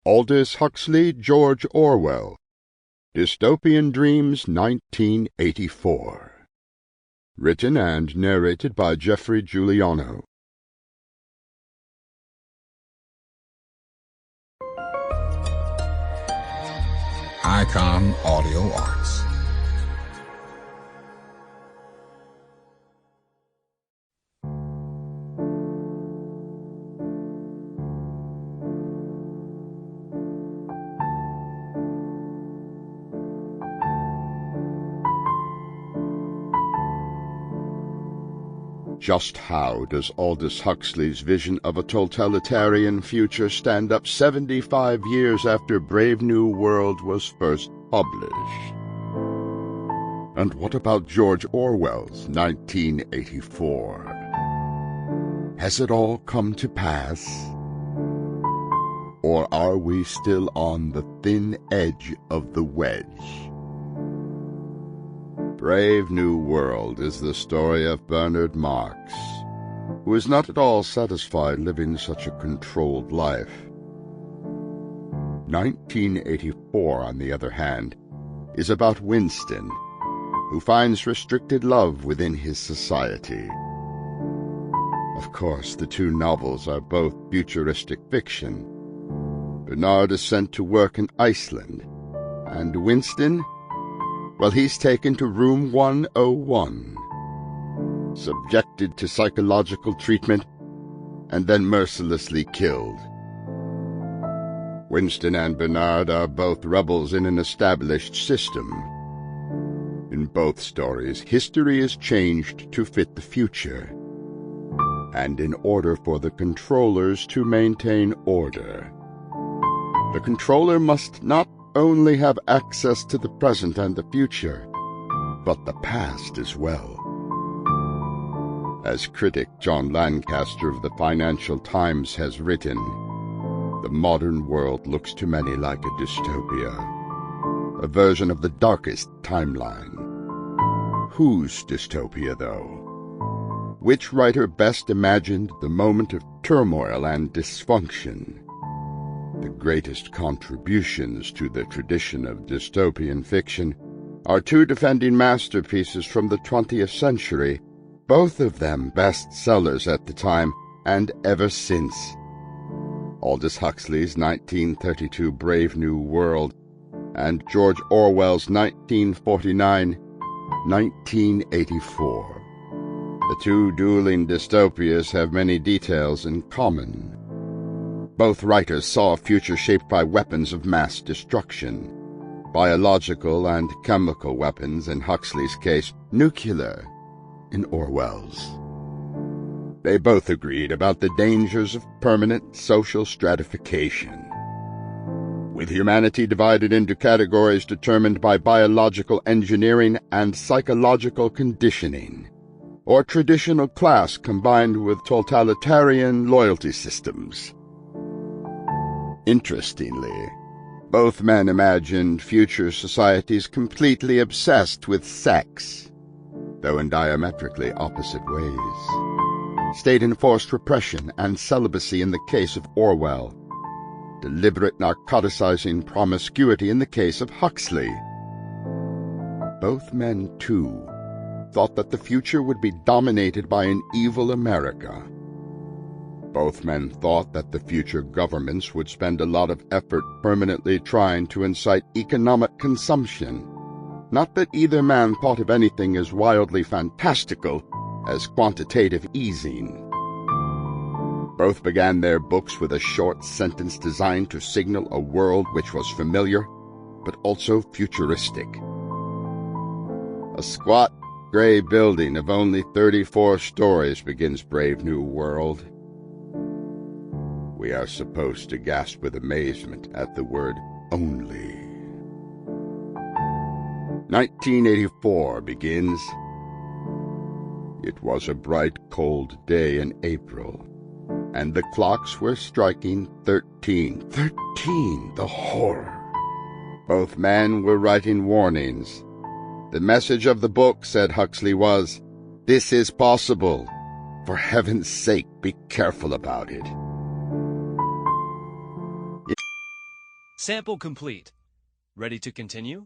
Aldous Huxley, George Orwell. Dystopian Dreams, 1984. Written and narrated by Geoffrey Giuliano. Icon Audio Arts. Just how does Aldous Huxley's vision of a totalitarian future stand up 75 years after Brave New World was first published? And what about George Orwell's 1984? Has it all come to pass? Or are we still on the thin edge of the wedge? Brave New World is the story of Bernard Marx, who is not at all satisfied living such a controlled life. 1984, on the other hand, is about Winston, who finds restricted love within his society. Of course, the two novels are both futuristic fiction. Bernard is sent to work in Iceland, and Winston, well, he's taken to room 101, subjected to psychological treatment, and then mercilessly killed. Winston and Bernard are both rebels in an established system. In both stories, history is changed to fit the future, and in order for the controllers to maintain order, the controller must not only have access to the present and the future, but the past as well. As critic John Lancaster of the Financial Times has written, the modern world looks to many like a dystopia, a version of the darkest timeline. Whose dystopia, though? Which writer best imagined the moment of turmoil and dysfunction? The greatest contributions to the tradition of dystopian fiction are two defending masterpieces from the 20th century, both of them bestsellers at the time and ever since. Aldous Huxley's 1932 Brave New World and George Orwell's 1949 1984. The two dueling dystopias have many details in common. Both writers saw a future shaped by weapons of mass destruction, biological and chemical weapons in Huxley's case, nuclear in Orwell's. They both agreed about the dangers of permanent social stratification, with humanity divided into categories determined by biological engineering and psychological conditioning, or traditional class combined with totalitarian loyalty systems. Interestingly, both men imagined future societies completely obsessed with sex, though in diametrically opposite ways. State-enforced repression and celibacy in the case of Orwell, deliberate narcotizing promiscuity in the case of Huxley. Both men, too, thought that the future would be dominated by an evil America. Both men thought that the future governments would spend a lot of effort permanently trying to incite economic consumption. Not that either man thought of anything as wildly fantastical as quantitative easing. Both began their books with a short sentence designed to signal a world which was familiar, but also futuristic. A squat, gray building of only 34 stories begins Brave New World. We are supposed to gasp with amazement at the word only. 1984 begins. It was a bright, cold day in April, and the clocks were striking 13. 13! The horror! Both men were writing warnings. The message of the book, said Huxley, was, "This is possible. For heaven's sake, be careful about it." Sample complete. Ready to continue?